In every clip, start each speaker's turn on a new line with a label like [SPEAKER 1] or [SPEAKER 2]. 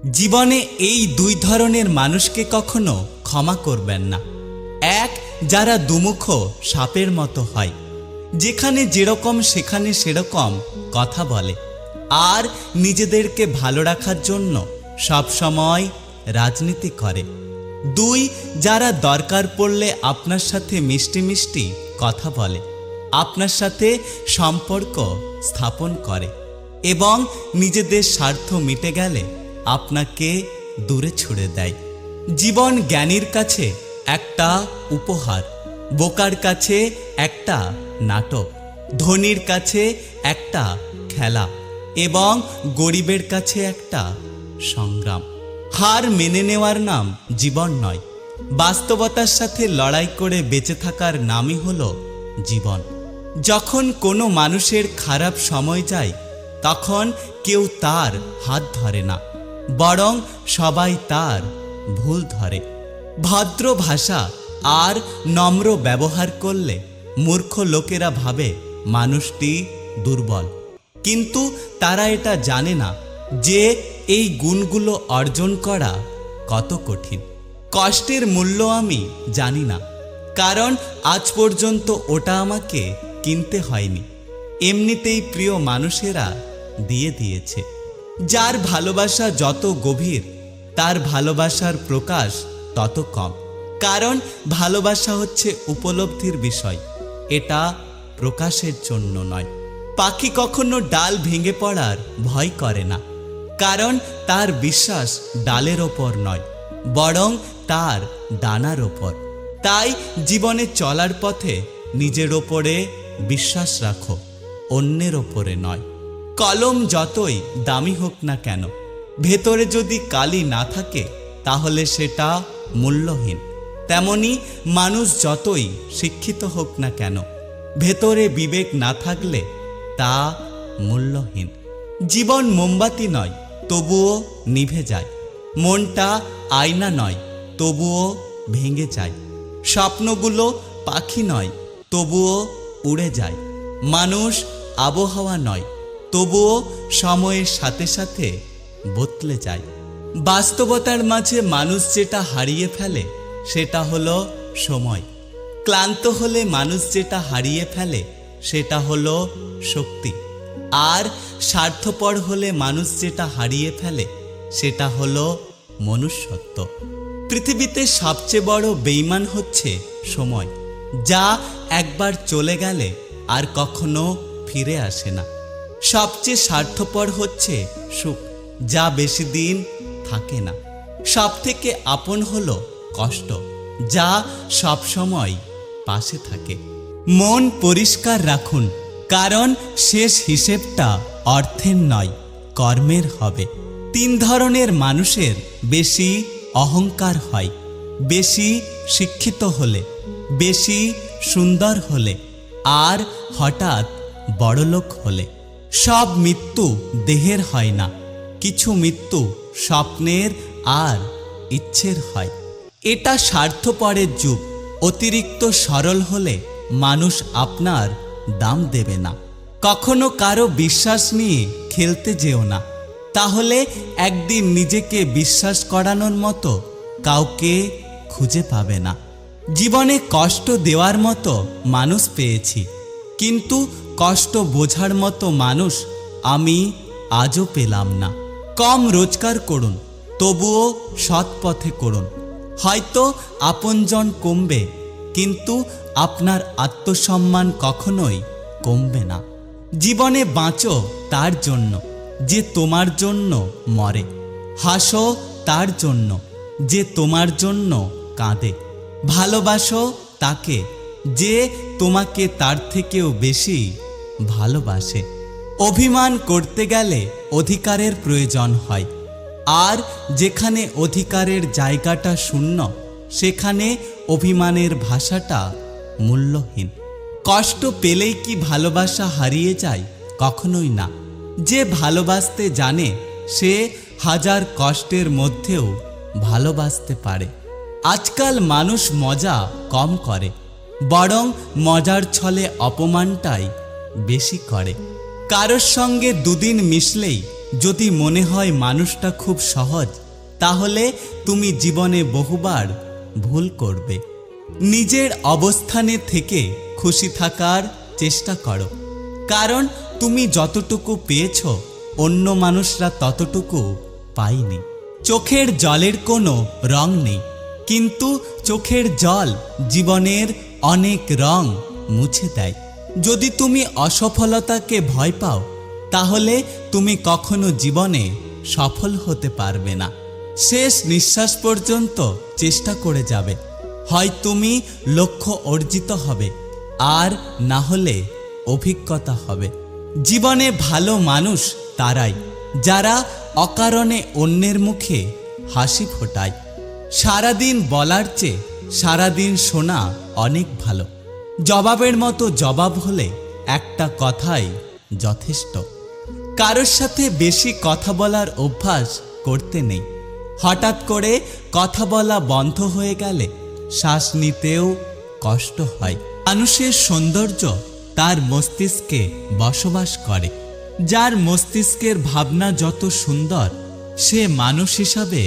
[SPEAKER 1] জীবনে এই দুই ধরনের মানুষকে কখনো ক্ষমা করবেন না। এক, যারা দুমুখ সাপের মতো হয়, যেখানে যেরকম সেখানে সেরকম কথা বলে আর নিজেদেরকে ভালো রাখার জন্য সব সময় রাজনীতি করে। দুই, যারা দরকার পড়লে আপনার সাথে মিষ্টি মিষ্টি কথা বলে, আপনার সাথে সম্পর্ক স্থাপন করে এবং নিজেদের স্বার্থ মিটে গেলে আপনাকে দূরে ছুড়ে দেয়। জীবন জ্ঞানীর কাছে একটা উপহার, বোকার কাছে একটা নাটক, ধনীর কাছে একটা খেলা এবং গরিবের কাছে একটা সংগ্রাম। হার মেনে নেওয়ার নাম জীবন নয়, বাস্তবতার সাথে লড়াই করে বেঁচে থাকার নামই হলো জীবন। যখন কোনো মানুষের খারাপ সময় যায় তখন কেউ তার হাত ধরে না, বরং সবাই তার ভুল ধরে। ভদ্র ভাষা আর নম্র ব্যবহার করলে মূর্খ লোকেরা ভাবে মানুষটি দুর্বল, কিন্তু তারা এটা জানে না যে এই গুণগুলো অর্জন করা কত কঠিন। কষ্টের মূল্য আমি জানি না, কারণ আজ পর্যন্ত ওটা আমাকে কিনতে হয়নি, এমনিতেই প্রিয় মানুষেরা দিয়ে দিয়েছে। যার ভালোবাসা যত গভীর তার ভালোবাসার প্রকাশ তত কম, কারণ ভালোবাসা হচ্ছে উপলব্ধির বিষয়, এটা প্রকাশের জন্য নয়। পাখি কখনো ডাল ভেঙে পড়ার ভয় করে না, কারণ তার বিশ্বাস ডালের ওপর নয়, বরং তার ডানার ওপর। তাই জীবনে চলার পথে নিজের ওপরে বিশ্বাস রাখো, অন্যের ওপরে নয়। কলম যতই দামি হোক না কেন, ভেতরে যদি কালি না থাকে তাহলে সেটা মূল্যহীন। তেমনি মানুষ যতই শিক্ষিত হোক না কেন, ভেতরে বিবেক না থাকলে তা মূল্যহীন। জীবন মোমবাতি নয়, তবুও নিভে যায়। মনটা আয়না নয়, তবুও ভেঙে যায়। স্বপ্নগুলো পাখি নয়, তবুও উড়ে যায়। মানুষ আবহাওয়া নয়, তবুও সময়ের সাথে সাথে বদলে যায়। বাস্তবতার মাঝে মানুষ যেটা হারিয়ে ফেলে সেটা হলো সময়। ক্লান্ত হলে মানুষ যেটা হারিয়ে ফেলে সেটা হলো শক্তি। আর স্বার্থপর হলে মানুষ যেটা হারিয়ে ফেলে সেটা হলো মনুষ্যত্ব। পৃথিবীতে সবচেয়ে বড় বেঈমান হচ্ছে সময়, যা একবার চলে গেলে আর কখনো ফিরে আসে না। সবচেয়ে স্বার্থপর হচ্ছে সুখ, যা বেশি দিন থাকে না। সবথেকে আপন হলো কষ্ট, যা সবসময় পাশে থাকে। মন পরিষ্কার রাখুন, কারণ শেষ হিসেবটা অর্থের নয়, কর্মের হবে। তিন ধরনের মানুষের বেশি অহংকার হয়: বেশি শিক্ষিত হলে, বেশি সুন্দর হলে, আর হঠাৎ বড়লোক হলে। সব মৃত্যু দেহের হয় না, কিছু মৃত্যু স্বপ্নের আর ইচ্ছের হয়। এটা স্বার্থপরের যুগ। অতিরিক্ত সরল হলে মানুষ আপনার দাম দেবে না। কখনো কারো বিশ্বাস নিয়ে খেলতে যেও না, তাহলে একদিন নিজেকে বিশ্বাস করানোর মতো কাউকে খুঁজে পাবে না। জীবনে কষ্ট দেওয়ার মতো মানুষ পেয়েছি, কিন্তু কষ্ট বোঝার মতো মানুষ আমি আজও পেলাম না। কম রোজগার করুন, তবুও সৎ পথে করুন। হয়তো আপনজন কমবে, কিন্তু আপনার আত্মসম্মান কখনোই কমবে না। জীবনে বাঁচো তার জন্য যে তোমার জন্য মরে, হাসো তার জন্য যে তোমার জন্য কাঁদে, ভালোবাসো তাকে যে তোমাকে তার থেকেও বেশি ভালোবাসে। অভিমান করতে গেলে অধিকারের প্রয়োজন হয়, আর যেখানে অধিকারের জায়গাটা শূন্য সেখানে অভিমানের ভাষাটা মূল্যহীন। কষ্ট পেলেই কি ভালোবাসা হারিয়ে যায়? কখনোই না। যে ভালোবাসতে জানে সে হাজার কষ্টের মধ্যেও ভালোবাসতে পারে। আজকাল মানুষ মজা কম করে, বরং মজার ছলে অপমানটাই বেশি করে। কারোর সঙ্গে দুদিন মিশলেই যদি মনে হয় মানুষটা খুব সহজ, তাহলে তুমি জীবনে বহুবার ভুল করবে। নিজের অবস্থানে থেকে খুশি থাকার চেষ্টা করো, কারণ তুমি যতটুকু পেয়েছো অন্য মানুষরা ততটুকু পায়নি। চোখের জলের কোনো রং নেই, কিন্তু চোখের জল জীবনের অনেক রং মুছে দেয়। যদি তুমি অসফলতাকে ভয় পাও, তাহলে তুমি কখনো জীবনে সফল হতে পারবে না। শেষ নিঃশ্বাস পর্যন্ত চেষ্টা করে যাবে, হয় তুমি লক্ষ্য অর্জিত হবে, আর না হলে অভিজ্ঞতা হবে। জীবনে ভালো মানুষ তারাই যারা অকারণে অন্যের মুখে হাসি ফোটায়। সারাদিন বলার চেয়ে সারাদিন শোনা অনেক ভালো। জবাবের মতো জবাব হলে একটা কথাই যথেষ্ট। কারোর সাথে বেশি কথা বলার অভ্যাস করতে নেই। হঠাৎ করে কথা বলা বন্ধ হয়ে গেলে শ্বাস নিতেও কষ্ট হয়। মানুষের সৌন্দর্য তার মস্তিষ্কে বসবাস করে। যার মস্তিষ্কের ভাবনা যত সুন্দর, সে মানুষ হিসাবে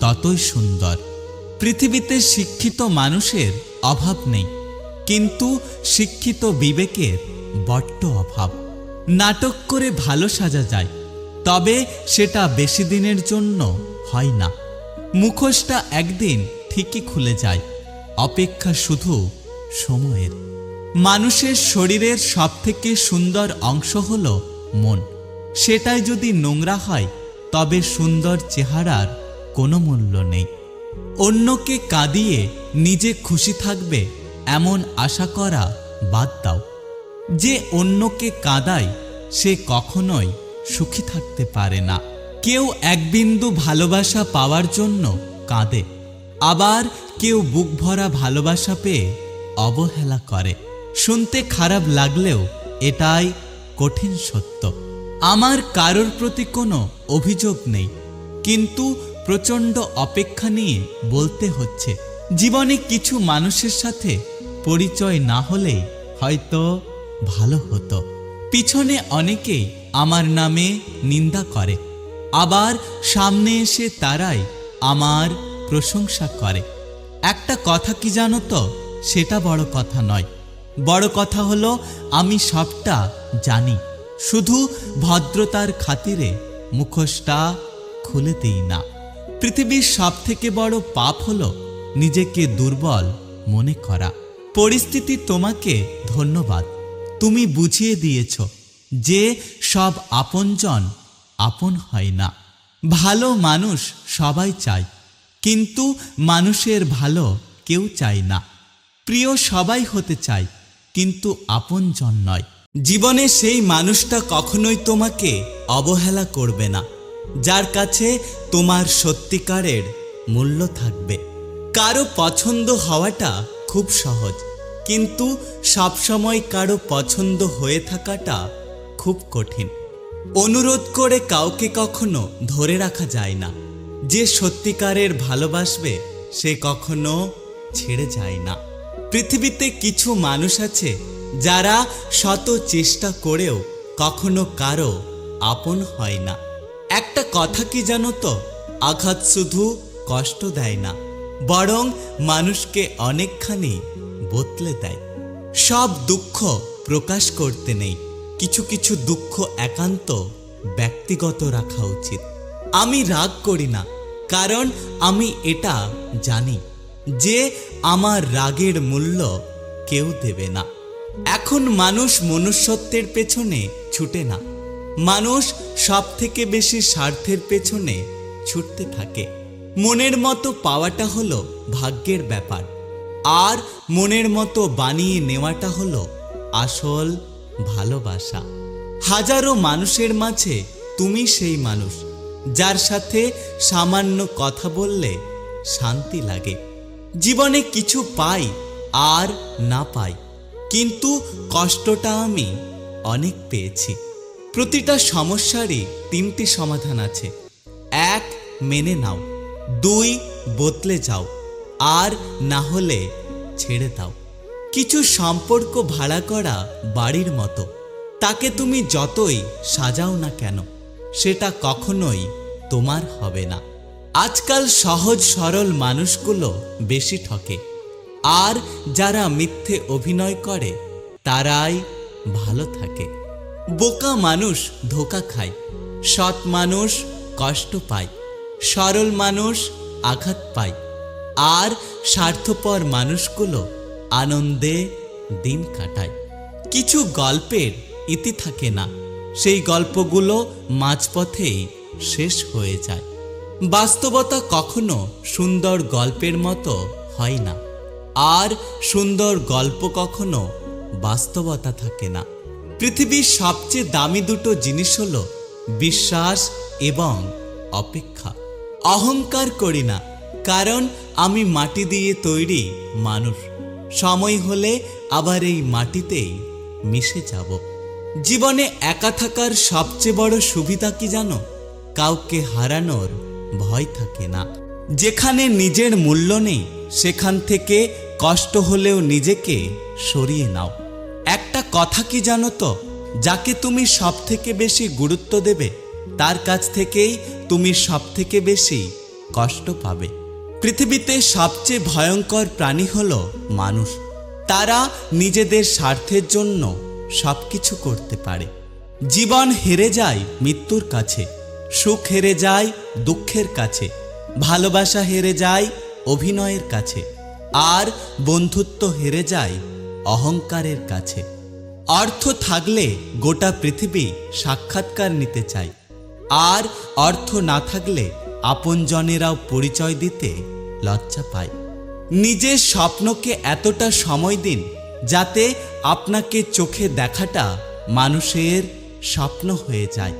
[SPEAKER 1] ততই সুন্দর। পৃথিবীতে শিক্ষিত মানুষের অভাব নেই, কিন্তু শিক্ষিত বিবেকের বড্ড অভাব। নাটক করে ভালো সাজা যায়, তবে সেটা বেশি দিনের জন্য হয় না। মুখোশটা একদিন ঠিকই খুলে যায়, অপেক্ষা শুধু সময়ের। মানুষের শরীরের সবথেকে সুন্দর অংশ হলো মন। সেটাই যদি নোংরা হয়, তবে সুন্দর চেহারার কোনো মূল্য নেই। অন্যকে কাঁদিয়ে নিজে খুশি থাকবে এমন আশা করা বাদ দাও। যে অন্যকে কাঁদায় সে কখনোই সুখী থাকতে পারে না। কেউ এক বিন্দু ভালোবাসা পাওয়ার জন্য কাঁদে, আবার কেউ বুক ভরা ভালোবাসা পেয়ে অবহেলা করে। শুনতে খারাপ লাগলেও এটাই কঠিন সত্য। আমার কারোর প্রতি কোনো অভিযোগ নেই, কিন্তু প্রচণ্ড অপেক্ষা নিয়ে বলতে হচ্ছে। জীবনে কিছু মানুষের সাথে পরিচয় না হলেই হয়তো ভালো হতো। পিছনে অনেকেই আমার নামে নিন্দা করে, আবার সামনে এসে তারাই আমার প্রশংসা করে। একটা কথা কি জানো তো, সেটা বড় কথা নয়। বড় কথা হলো আমি সবটা জানি, শুধু ভদ্রতার খাতিরে মুখোশটা খুলে দিই না। পৃথিবীর সবথেকে বড় পাপ হলো নিজেকে দুর্বল মনে করা। পরিস্থিতি তোমাকে ধন্যবাদ, তুমি বুঝিয়ে দিয়েছ যে সব আপনজন আপন হয় না। ভালো মানুষ সবাই চায়, কিন্তু মানুষের ভালো কেউ চায় না। প্রিয় সবাই হতে চায়, কিন্তু আপনজন নয়। জীবনে সেই মানুষটা কখনোই তোমাকে অবহেলা করবে না, যার কাছে তোমার সত্যিকারের মূল্য থাকবে। কারো পছন্দ হওয়াটা খুব সহজ, কিন্তু সবসময় কারো পছন্দ হয়ে থাকাটা খুব কঠিন। অনুরোধ করে কাউকে কখনো ধরে রাখা যায় না। যে সত্যিকারের ভালোবাসবে সে কখনো ছেড়ে যায় না। পৃথিবীতে কিছু মানুষ আছে যারা শত চেষ্টা করেও কখনো কারো আপন হয় না। একটা কথা কি জানো তো, আঘাত শুধু কষ্ট দেয় না, বরং মানুষকে অনেকখানি বদলে দেয়। সব দুঃখ প্রকাশ করতে নেই, কিছু কিছু দুঃখ একান্ত ব্যক্তিগত রাখা উচিত। আমি রাগ করি না, কারণ আমি এটা জানি যে আমার রাগের মূল্য কেউ দেবে না। এখন মানুষ মনুষ্যত্বের পেছনে ছুটে না, মানুষ সব থেকে বেশি স্বার্থের পেছনে ছুটতে থাকে। মনের মতো পাওয়াটা হলো ভাগ্যের ব্যাপার, আর মনের মতো বানিয়ে নেওয়াটা হলো আসল ভালোবাসা। হাজারো মানুষের মাঝে তুমি সেই মানুষ যার সাথে সামান্য কথা বললে শান্তি লাগে। জীবনে কিছু পাই আর না পাই, কিন্তু কষ্টটা আমি অনেক পেয়েছি। প্রতিটা সমস্যারই তিনটি সমাধান আছে। 1, মেনে নাও। 2, বদলে যাও। আর না হলে ছেড়ে দাও। কিছু সম্পর্ক ভাড়া করা বাড়ির মতো, তাকে তুমি যতই সাজাও না কেন, সেটা কখনোই তোমার হবে না। আজকাল সহজ সরল মানুষগুলো বেশি ঠকে, আর যারা মিথ্যে অভিনয় করে তারাই ভালো থাকে। বোকা মানুষ ধোঁকা খায়, সৎ মানুষ কষ্ট পায়, সরল মানুষ আঘাত পায়, আর স্বার্থপর মানুষগুলো আনন্দে দিন কাটায়। কিছু গল্পের ইতি থাকে না, সেই গল্পগুলো মাঝপথেই শেষ হয়ে যায়। বাস্তবতা কখনো সুন্দর গল্পের মতো হয় না, আর সুন্দর গল্প কখনো বাস্তবতা থাকে না। পৃথিবীর সবচেয়ে দামি দুটো জিনিস হলো বিশ্বাস এবং অপেক্ষা। অহংকার করি না, কারণ আমি মাটি দিয়ে তৈরি মানুষ। সময় হলে আবার এই মাটিতেই মিশে যাব। জীবনে একা থাকার সবচেয়ে বড় সুবিধা কি জানো? কাউকে হারানোর ভয় থাকে না। যেখানে নিজের মূল্য নেই সেখান থেকে কষ্ট হলেও নিজেকে সরিয়ে নাও। একটা কথা কি জানো তো, যাকে তুমি সবথেকে বেশি গুরুত্ব দেবে তার কাছ থেকেই তুমি সবথেকে বেশি কষ্ট পাবে। পৃথিবীতে সবচেয়ে ভয়ঙ্কর প্রাণী হলো মানুষ। তারা নিজেদের স্বার্থের জন্য সবকিছু করতে পারে। জীবন হেরে যায় মৃত্যুর কাছে, সুখ হেরে যায় দুঃখের কাছে, ভালোবাসা হেরে যায় অভিনয়ের কাছে, আর বন্ধুত্ব হেরে যায় অহংকারের কাছে। অর্থ থাকলে গোটা পৃথিবী সাক্ষাৎকার নিতে চায়, আর অর্থ না থাকলে আপনজনেরাও পরিচয় দিতে লজ্জা পায়। নিজের স্বপ্নকে এতটা সময় দিন যাতে আপনাকে চোখে দেখাটা মানুষের স্বপ্ন হয়ে যায়।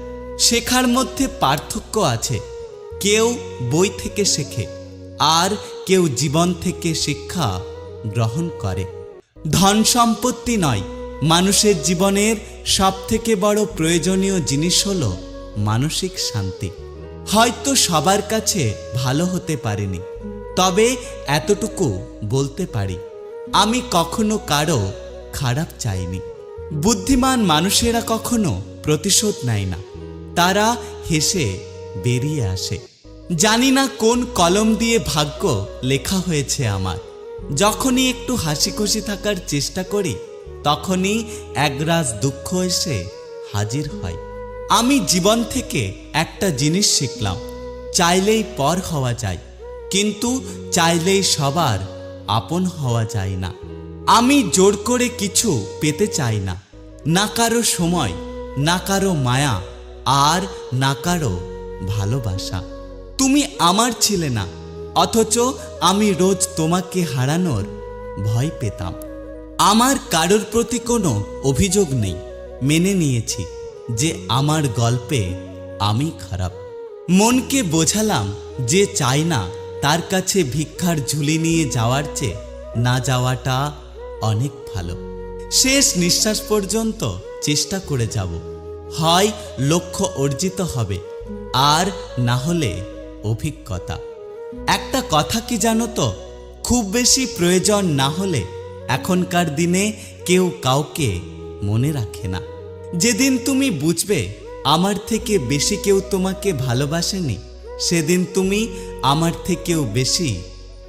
[SPEAKER 1] শেখার মধ্যে পার্থক্য আছে, কেউ বই থেকে শেখে আর কেউ জীবন থেকে শিক্ষা গ্রহণ করে। ধন সম্পত্তি নয়, মানুষের জীবনের সবথেকে বড় প্রয়োজনীয় জিনিস হলো মানসিক শান্তি। হয়তো সবার কাছে ভালো হতে পারিনি, তবে এতটুকু বলতে পারি, আমি কখনো কারো খারাপ চাইনি। বুদ্ধিমান মানুষেরা কখনো প্রতিশোধ নেয় না, তারা হেসে বেরিয়ে আসে। জানি না কোন কলম দিয়ে ভাগ্য লেখা হয়েছে আমার। যখনই একটু হাসি খুশি থাকার চেষ্টা করি তখনই একরাশ দুঃখ এসে হাজির হয়। আমি জীবন থেকে একটা জিনিস শিখলাম, চাইলেই পর হওয়া যায়, কিন্তু চাইলেই সবার আপন হওয়া যায় না। আমি জোর করে কিছু পেতে চাই না, না কারো সময়, না কারো মায়া, আর না কারো ভালোবাসা। তুমি আমার ছিলে না, অথচ আমি রোজ তোমাকে হারানোর ভয় পেতাম। আমার কারোর প্রতি কোনো অভিযোগ নেই, মেনে নিয়েছি যে আমার গল্পে আমি খারাপ। মনকে বোঝালাম যে চাই না তার কাছে ভিক্ষার ঝুলি নিয়ে যাওয়ার চেয়ে না যাওয়াটা অনেক ভালো। শেষ নিঃশ্বাস পর্যন্ত চেষ্টা করে যাব, হয় লক্ষ্য অর্জিত হবে, আর না হলে অভিজ্ঞতা। একটা কথা কি জানো তো, খুব বেশি প্রয়োজন না হলে এখনকার দিনে কেউ কাউকে মনে রাখে না। যেদিন তুমি বুঝবে আমার থেকে বেশি কেউ তোমাকে ভালোবাসেনি, সেদিন তুমি আমার থেকেও বেশি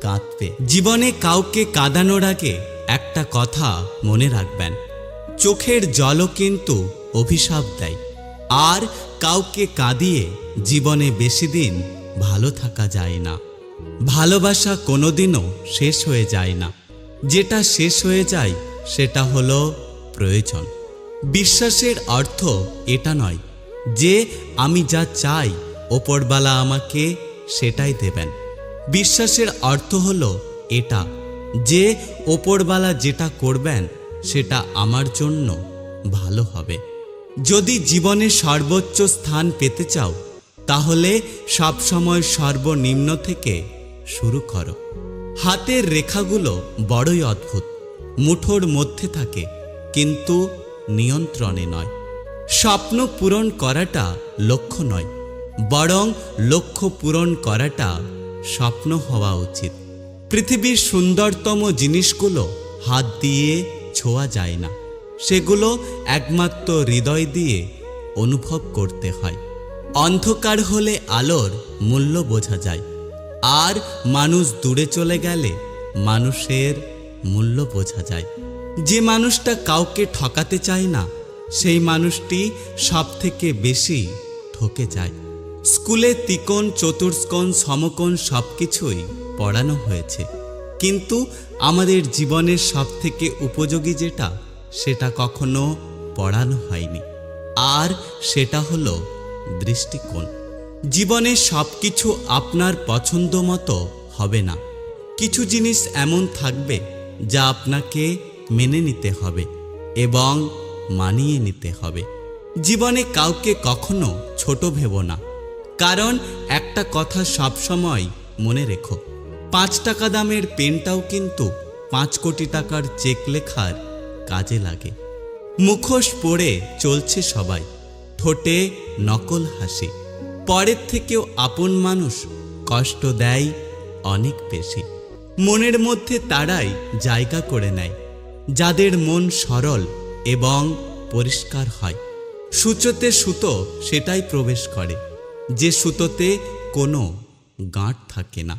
[SPEAKER 1] কাঁদবে। জীবনে কাউকে কাঁদানোর আগে একটা কথা মনে রাখবেন, চোখের জলও কিন্তু অভিশাপ দেয়। আর কাউকে কাঁদিয়ে জীবনে বেশি দিন ভালো থাকা যায় না। ভালোবাসা কোনোদিনও শেষ হয়ে যায় না, যেটা শেষ হয়ে যায় সেটা হলো প্রয়োজন। বিশ্বাসের অর্থ এটা নয় যে আমি যা চাই ওপরওয়ালা আমাকে সেটাই দেবেন। বিশ্বাসের অর্থ হলো এটা যে ওপরওয়ালা যেটা করবেন সেটা আমার জন্য ভালো হবে। যদি জীবনে সর্বোচ্চ স্থান পেতে চাও তাহলে সবসময় সর্বনিম্ন থেকে শুরু করো। হাতের রেখাগুলো বড়ই অদ্ভুত, মুঠোর মধ্যে থাকে কিন্তু নিয়ন্ত্রণে নয়। স্বপ্ন পূরণ করাটা লক্ষ্য নয়, বরং লক্ষ্য পূরণ করাটা স্বপ্ন হওয়া উচিত। পৃথিবীর সুন্দরতম জিনিসগুলো হাত দিয়ে ছোঁয়া যায় না, সেগুলো একমাত্র হৃদয় দিয়ে অনুভব করতে হয়। অন্ধকার হলে আলোর মূল্য বোঝা যায়, আর মানুষ দূরে চলে গেলে মানুষের মূল্য বোঝা যায়। যে মানুষটা কাউকে ঠকাতে চায় না, সেই মানুষটি সবথেকে বেশি ঠকে যায়। স্কুলে ত্রিকোণ, চতুষ্কোণ, সমকোণ সবকিছুই পড়ানো হয়েছে, কিন্তু আমাদের জীবনের সবথেকে উপযোগী যেটা, সেটা কখনো পড়ানো হয়নি, আর সেটা হলো দৃষ্টিকোণ। জীবনে সবকিছু আপনার পছন্দ মতো হবে না। কিছু জিনিস এমন থাকবে যা আপনাকে মেনে নিতে হবে এবং মানিয়ে নিতে হবে। জীবনে কাউকে কখনো ছোট ভেবো না, কারণ একটা কথা সবসময় মনে রেখো, 5 টাকা দামের পেনটাও কিন্তু 5 কোটি টাকার চেক লেখার কাজে লাগে। মুখোশ পরে চলছে সবাই, ঠোঁটে নকল হাসি। পরের থেকেও আপন মানুষ কষ্ট দেয় অনেক বেশি। মনের মধ্যে তারাই জায়গা করে নেয় যাদের মন সরল এবং পরিষ্কার হয়। সূচোতে সুতো সেটাই প্রবেশ করে যে সুতোতে কোনো গাঁট থাকে না।